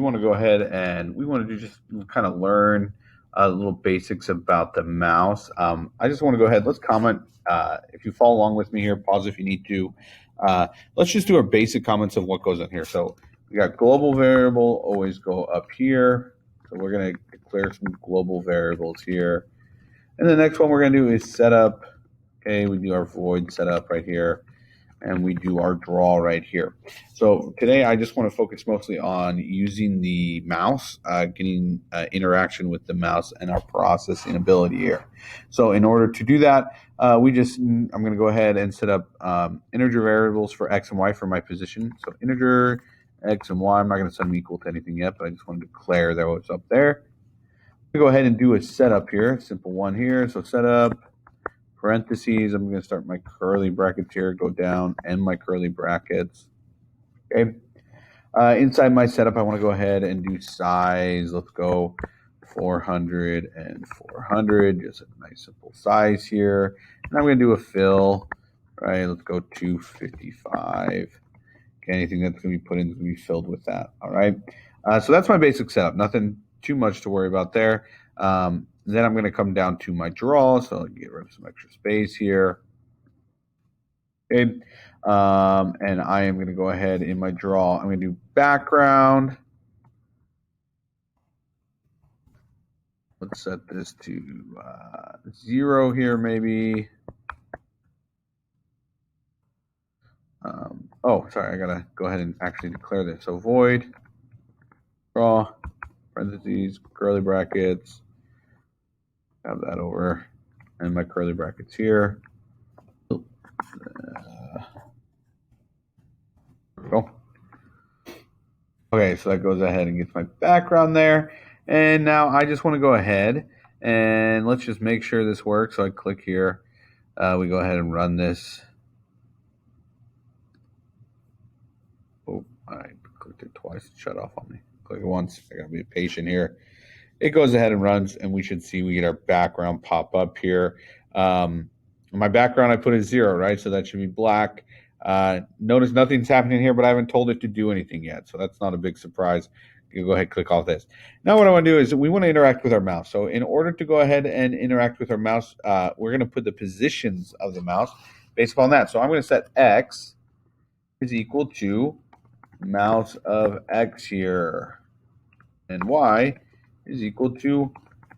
we want to go ahead and we want to do just kind of learn little basics about the mouse. I just want to go ahead. Let's comment. If you follow along with me here, pause if you need to. Let's just do our basic comments of what goes on here. So we got global variable, always go up here. So we're going to declare some global variables here. And the next one we're going to do is setup. Okay, we do our void setup right here. And we do our draw right here. So today I just want to focus mostly on using the mouse, getting interaction with the mouse and our processing ability here. So in order to do that, I'm going to go ahead and set up integer variables for x and y for my position. So integer x and y, I'm not going to set them equal to anything yet, but I just want to declare that was up there. I'm going to go ahead and do a setup here, simple one here. So setup. Parentheses, I'm going to start my curly brackets here, go down, end my curly brackets. Okay. Inside my setup, I want to go ahead and do size. Let's go 400 and 400, just a nice simple size here. And I'm going to do a fill, right? Let's go 255. Okay, anything that's going to be put in is going to be filled with that, all right? So that's my basic setup. Nothing too much to worry about there. Then I'm going to come down to my draw, so I'll get rid of some extra space here. Okay, and I am going to go ahead in my draw. I'm going to do background. Let's set this to 0 here, maybe. Oh, sorry, I got to go ahead and actually declare this. So void, draw, parentheses, curly brackets. Have that over, and my curly brackets here. There we go. Okay, so that goes ahead and gets my background there. And now I just want to go ahead and let's just make sure this works. So I click here. We go ahead and run this. Oh, I clicked it twice. It shut off on me. Click it once. I got to be patient here. It goes ahead and runs, and we should see we get our background pop up here. My background I put is 0, right? So that should be black. Notice nothing's happening here, but I haven't told it to do anything yet, so that's not a big surprise. You go ahead and click off this. Now what I want to do is we want to interact with our mouse. So in order to go ahead and interact with our mouse, we're going to put the positions of the mouse based upon that. So I'm going to set x is equal to mouse of x here, and y is equal to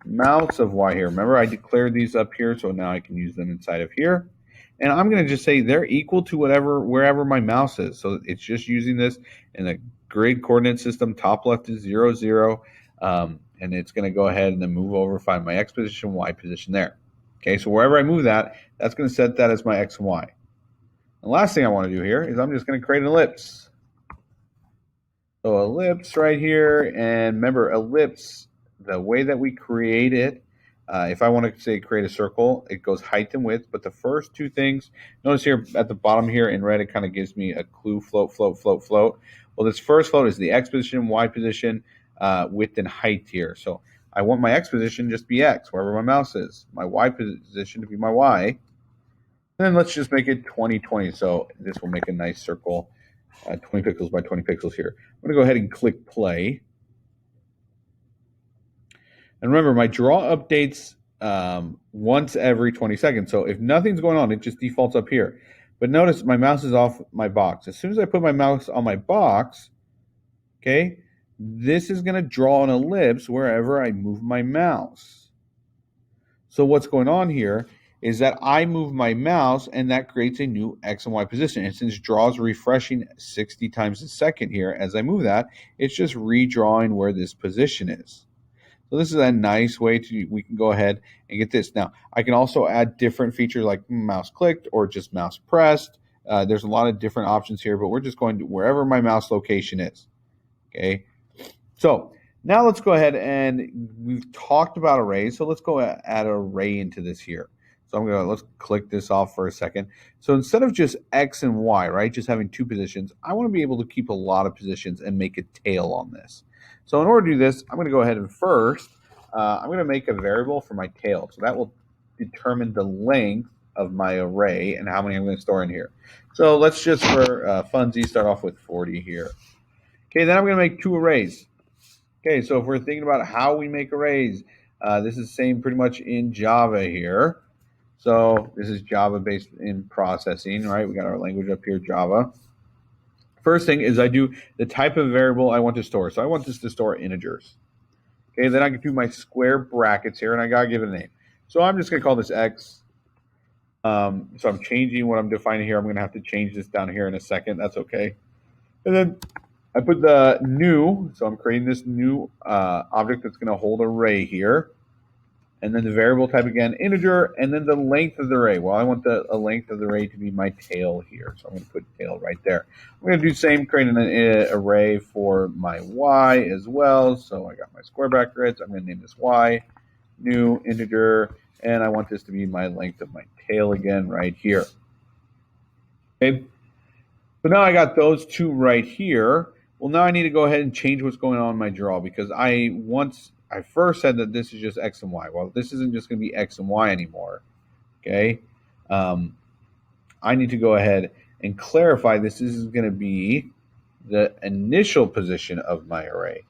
mouse of y here. Remember, I declared these up here, so now I can use them inside of here. And I'm going to just say they're equal to wherever my mouse is. So it's just using this in a grid coordinate system. Top left is 0, 0. And it's going to go ahead and then move over, find my x position, y position there. Okay, so wherever I move that, that's going to set that as my x and y. The last thing I want to do here is I'm just going to create an ellipse. So ellipse right here, and remember ellipse, the way that we create it, if I want to say create a circle, it goes height and width, but the first two things, notice here at the bottom here in red, it kind of gives me a clue, float, float, float, float. Well, this first float is the x position, y position, width and height here. So I want my x position just to be x, wherever my mouse is. My y position to be my y. And then let's just make it 20, 20. So this will make a nice circle, 20 pixels by 20 pixels here. I'm going to go ahead and click play. And remember, my draw updates once every 20 seconds. So if nothing's going on, it just defaults up here. But notice my mouse is off my box. As soon as I put my mouse on my box, okay, this is going to draw an ellipse wherever I move my mouse. So what's going on here is that I move my mouse, and that creates a new x and y position. And since draw is refreshing 60 times a second here, as I move that, it's just redrawing where this position is. So this is a nice way we can go ahead and get this. Now, I can also add different features like mouse clicked or just mouse pressed. There's a lot of different options here, but we're just going to wherever my mouse location is. Okay. So now let's go ahead, and we've talked about arrays. So let's go add an array into this here. So let's click this off for a second. So instead of just X and Y, right, just having two positions, I want to be able to keep a lot of positions and make a tail on this. So in order to do this, I'm going to go ahead and first, I'm going to make a variable for my tail. So that will determine the length of my array and how many I'm going to store in here. So let's just, for funsies, start off with 40 here. Okay, then I'm going to make two arrays. Okay, so if we're thinking about how we make arrays, this is the same pretty much in Java here. So this is Java based in processing, right? We got our language up here, Java. First thing is I do the type of variable I want to store. So I want this to store integers. Okay, then I can do my square brackets here, and I gotta give it a name. So I'm just gonna call this x. So I'm changing what I'm defining here. I'm gonna have to change this down here in a second. That's okay. And then I put the new. So I'm creating this new object that's gonna hold array here. And then the variable type again, integer, and then the length of the array. Well, I want the length of the array to be my tail here. So I'm going to put tail right there. I'm going to do the same, create an array for my y as well. So I got my square brackets. I'm going to name this y, new integer, and I want this to be my length of my tail again right here. Okay. So now I got those two right here. Well, now I need to go ahead and change what's going on in my draw because I first said that this is just x and y. Well, this isn't just going to be x and y anymore. Okay. I need to go ahead and clarify this is going to be the initial position of my array.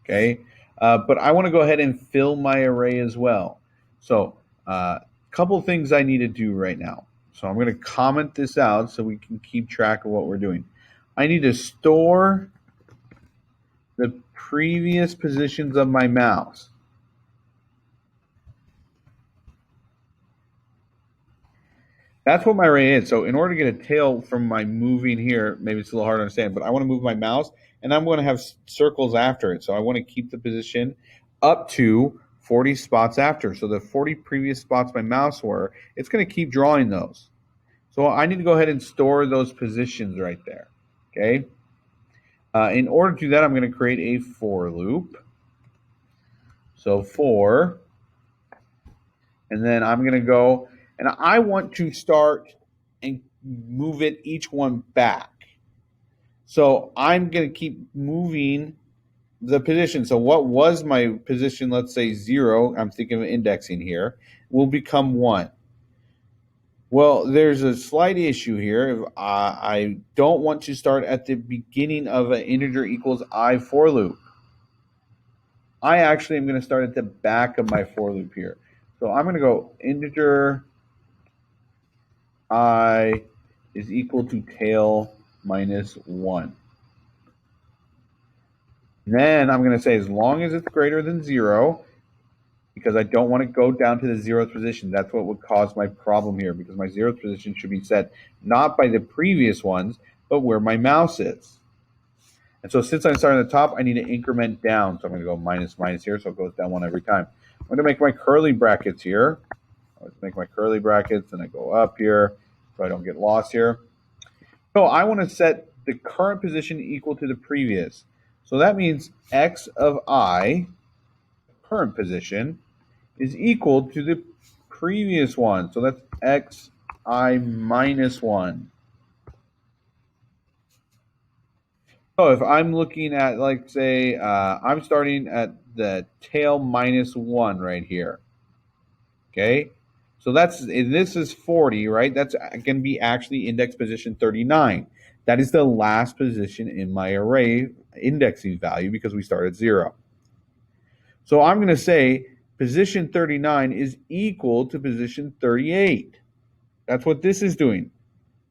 Okay. But I want to go ahead and fill my array as well. So a couple things I need to do right now. So I'm going to comment this out so we can keep track of what we're doing. I need to store the previous positions of my mouse. That's what my array is. So in order to get a tail from my moving here, maybe it's a little hard to understand, but I want to move my mouse and I'm going to have circles after it. So I want to keep the position up to 40 spots after. So the 40 previous spots my mouse were, it's going to keep drawing those. So I need to go ahead and store those positions right there. Okay. In order to do that, I'm going to create a for loop. So for, and then I'm going to go, and I want to start and move it each one back. So I'm going to keep moving the position. So what was my position, let's say 0, I'm thinking of indexing here, will become 1. Well, there's a slight issue here. If I don't want to start at the beginning of an integer equals I for loop. I actually am going to start at the back of my for loop here. So I'm going to go integer I is equal to tail minus 1. Then I'm going to say as long as it's greater than 0, because I don't want to go down to the 0th position. That's what would cause my problem here, because my 0th position should be set not by the previous ones, but where my mouse is. And so since I'm starting at the top, I need to increment down. So I'm going to go minus minus here, so it goes down 1 every time. I'm going to make my curly brackets here. Let's make my curly brackets, and I go up here so I don't get lost here. So I want to set the current position equal to the previous. So that means x of I, current position, is equal to the previous one. So that's x I minus 1. So if I'm looking at, like, say, I'm starting at the tail minus 1 right here. Okay? So this is 40, right? That's going to be actually index position 39. That is the last position in my array indexing value because we start at 0. So I'm going to say position 39 is equal to position 38. That's what this is doing.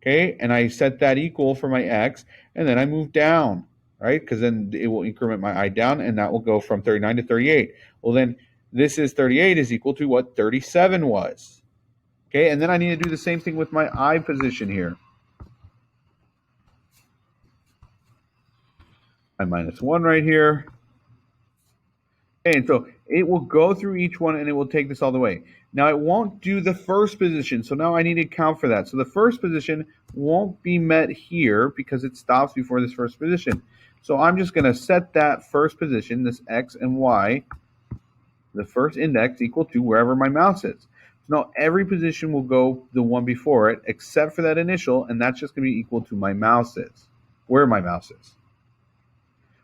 Okay, and I set that equal for my x, and then I move down, right? Because then it will increment my I down, and that will go from 39 to 38. Well, then this is 38 is equal to what 37 was. Okay, and then I need to do the same thing with my I position here. I minus 1 right here. Okay, and so it will go through each one, and it will take this all the way. Now, it won't do the first position, so now I need to account for that. So the first position won't be met here because it stops before this first position. So I'm just going to set that first position, this x and y, the first index equal to wherever my mouse is. So now every position will go the one before it, except for that initial, and that's just going to be equal to my mouse is, where my mouse is.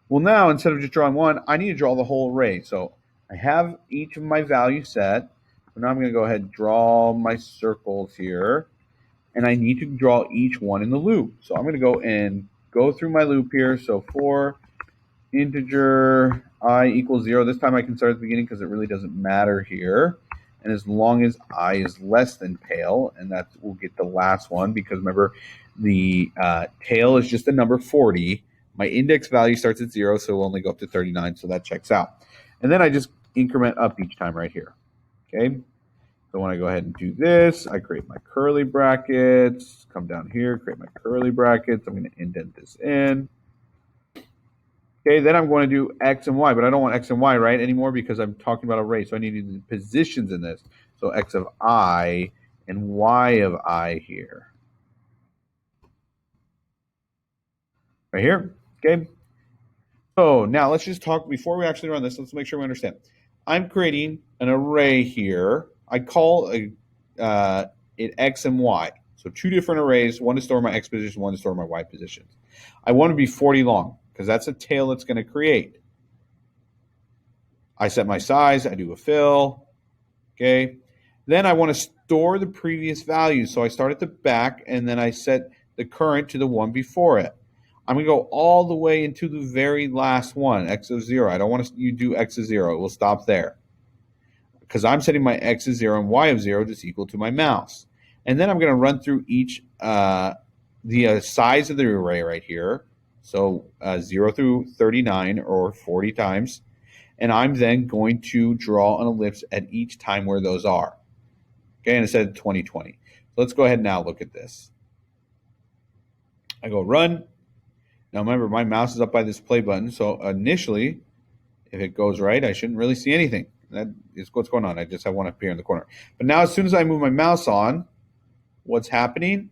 Well, now, instead of just drawing one, I need to draw the whole array. So I have each of my values set. So now I'm going to go ahead and draw my circles here. And I need to draw each one in the loop. So I'm going to go through my loop here. So for integer I equals 0. This time I can start at the beginning because it really doesn't matter here. And as long as I is less than tail, and that we'll get the last one, because remember, the tail is just the number 40. My index value starts at 0, so we'll only go up to 39, so that checks out. And then I just increment up each time right here. Okay, so when I go ahead and do this, I create my curly brackets, come down here, create my curly brackets. I'm going to indent this in. Okay, then I'm going to do X and Y, but I don't want X and Y, right, anymore because I'm talking about array. So I need the positions in this. So X of I and Y of I here. Right here, okay? So now let's just talk, before we actually run this, let's make sure we understand. I'm creating an array here. I call it X and Y. So two different arrays, one to store my X position, one to store my Y positions. I want to be 40 long because that's a tail it's going to create. I set my size, I do a fill, okay? Then I want to store the previous values. So I start at the back and then I set the current to the one before it. I'm going to go all the way into the very last one, X of 0. I don't want you to do X of 0. It will stop there. Because I'm setting my X of 0 and Y of 0 just equal to my mouse. And then I'm going to run through each, the size of the array right here. So 0 through 39 or 40 times. And I'm then going to draw an ellipse at each time where those are. Okay, and it said 2020. So let's go ahead and now look at this. I go run. Now remember, my mouse is up by this play button, so initially, if it goes right, I shouldn't really see anything. That is what's going on. I just have one up here in the corner. But now as soon as I move my mouse on, what's happening?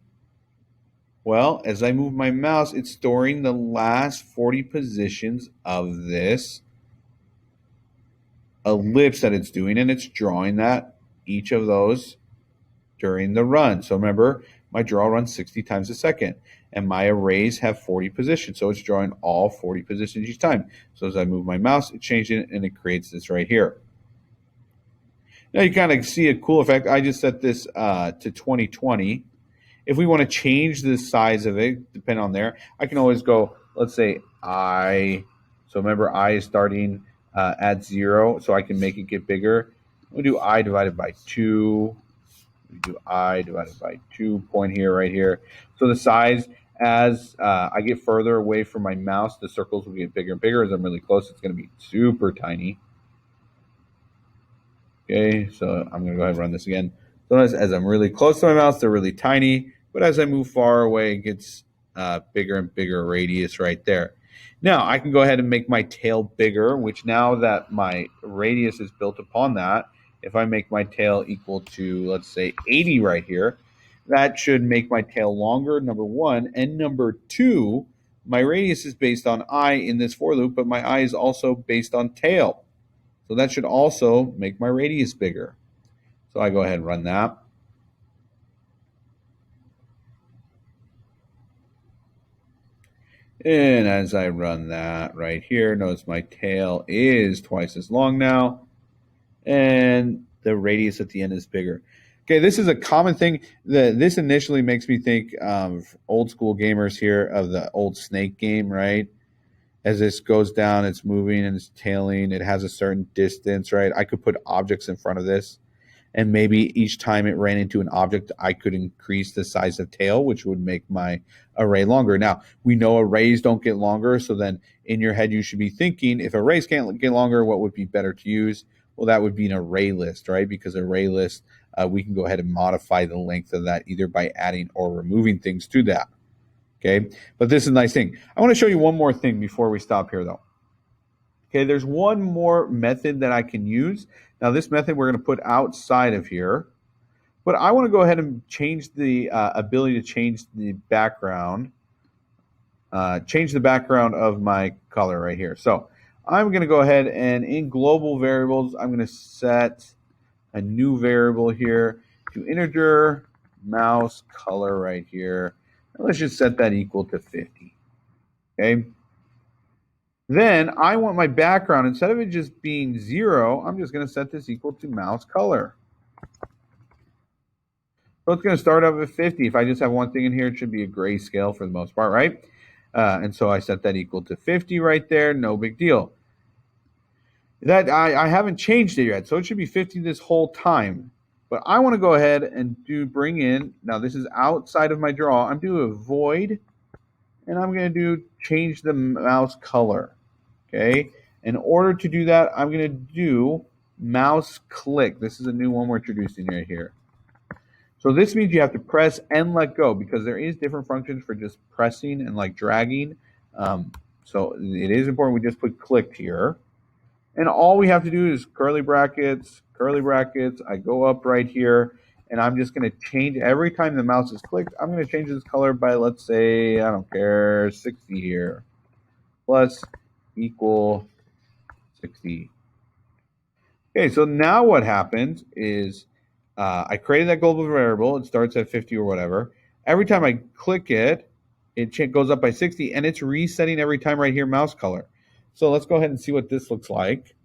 Well, as I move my mouse, it's storing the last 40 positions of this ellipse that it's doing, and it's drawing that, each of those, during the run. So remember, my draw runs 60 times a second, and my arrays have 40 positions, so it's drawing all 40 positions each time. So as I move my mouse, it changes it, and it creates this right here. Now you kind of see a cool effect. I just set this to 2020. If we want to change the size of it, depending on there, I can always go, let's say I. So remember, I is starting at 0, so I can make it get bigger. We do I divided by 2. We do I divided by 2, point here, right here. So the size, as I get further away from my mouse, the circles will get bigger and bigger. As I'm really close, it's going to be super tiny. Okay, so I'm going to go ahead and run this again. So as I'm really close to my mouse, they're really tiny. But as I move far away, it gets bigger and bigger radius right there. Now, I can go ahead and make my tail bigger, which now that my radius is built upon that, if I make my tail equal to, let's say, 80 right here, that should make my tail longer, number one. And number two, my radius is based on I in this for loop, but my I is also based on tail. So that should also make my radius bigger. So I go ahead and run that. And as I run that right here, notice my tail is twice as long now. And the radius at the end is bigger. Okay, this is a common thing. This initially makes me think of old school gamers here of the old Snake game, right? As this goes down, it's moving and it's tailing. It has a certain distance, right? I could put objects in front of this. And maybe each time it ran into an object, I could increase the size of tail, which would make my array longer. Now, we know arrays don't get longer, so then in your head you should be thinking, if arrays can't get longer, what would be better to use? Well, that would be an array list, right? Because array list, we can go ahead and modify the length of that either by adding or removing things to that. Okay, but this is a nice thing. I want to show you one more thing before we stop here, though. Okay, there's one more method that I can use. Now, this method we're going to put outside of here, but I want to go ahead and change the ability to change the background, of my color right here. So I'm going to go ahead and in global variables, I'm going to set a new variable here to integer mouse color right here. And let's just set that equal to 50. Okay. Then I want my background, instead of it just being 0, I'm just going to set this equal to mouse color. So it's going to start off at 50. If I just have one thing in here, it should be a grayscale for the most part, right? And so I set that equal to 50 right there. No big deal. That I haven't changed it yet, so it should be 50 this whole time. But I want to go ahead and bring in, now this is outside of my draw. I'm doing a void, and I'm going to do change the mouse color. Okay. In order to do that, I'm going to do mouse click. This is a new one we're introducing right here. So this means you have to press and let go, because there is different functions for just pressing and like dragging. So it is important we just put clicked here. And all we have to do is curly brackets. I go up right here, and I'm just going to change every time the mouse is clicked. I'm going to change this color by, let's say, I don't care, 60 here. Plus equal 60. Okay, so now what happens is I created that global variable. It starts at 50 or whatever. Every time I click it, it goes up by 60, and it's resetting every time right here, mouse color. So let's go ahead and see what this looks like.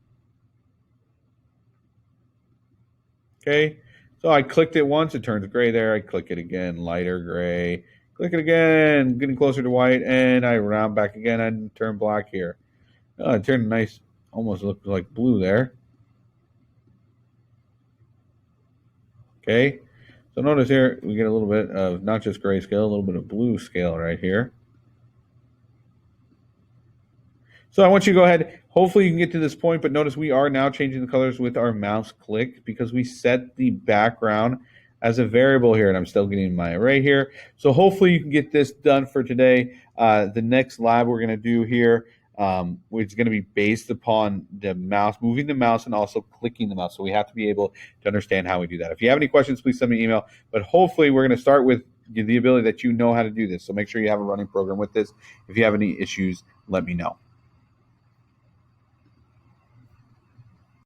Okay, so I clicked it once, it turns gray there. I click it again, lighter gray. Click it again, getting closer to white, and I round back again and turn black here. Oh, it turned nice, almost looks like blue there. Okay, so notice here we get a little bit of not just grayscale, a little bit of blue scale right here. So I want you to go ahead. Hopefully you can get to this point, but notice we are now changing the colors with our mouse click, because we set the background as a variable here, and I'm still getting my array here. So hopefully you can get this done for today. The next lab we're going to do here, which is going to be based upon the mouse, moving the mouse and also clicking the mouse. So we have to be able to understand how we do that. If you have any questions, please send me an email. But hopefully we're going to start with the ability that you know how to do this. So make sure you have a running program with this. If you have any issues, let me know.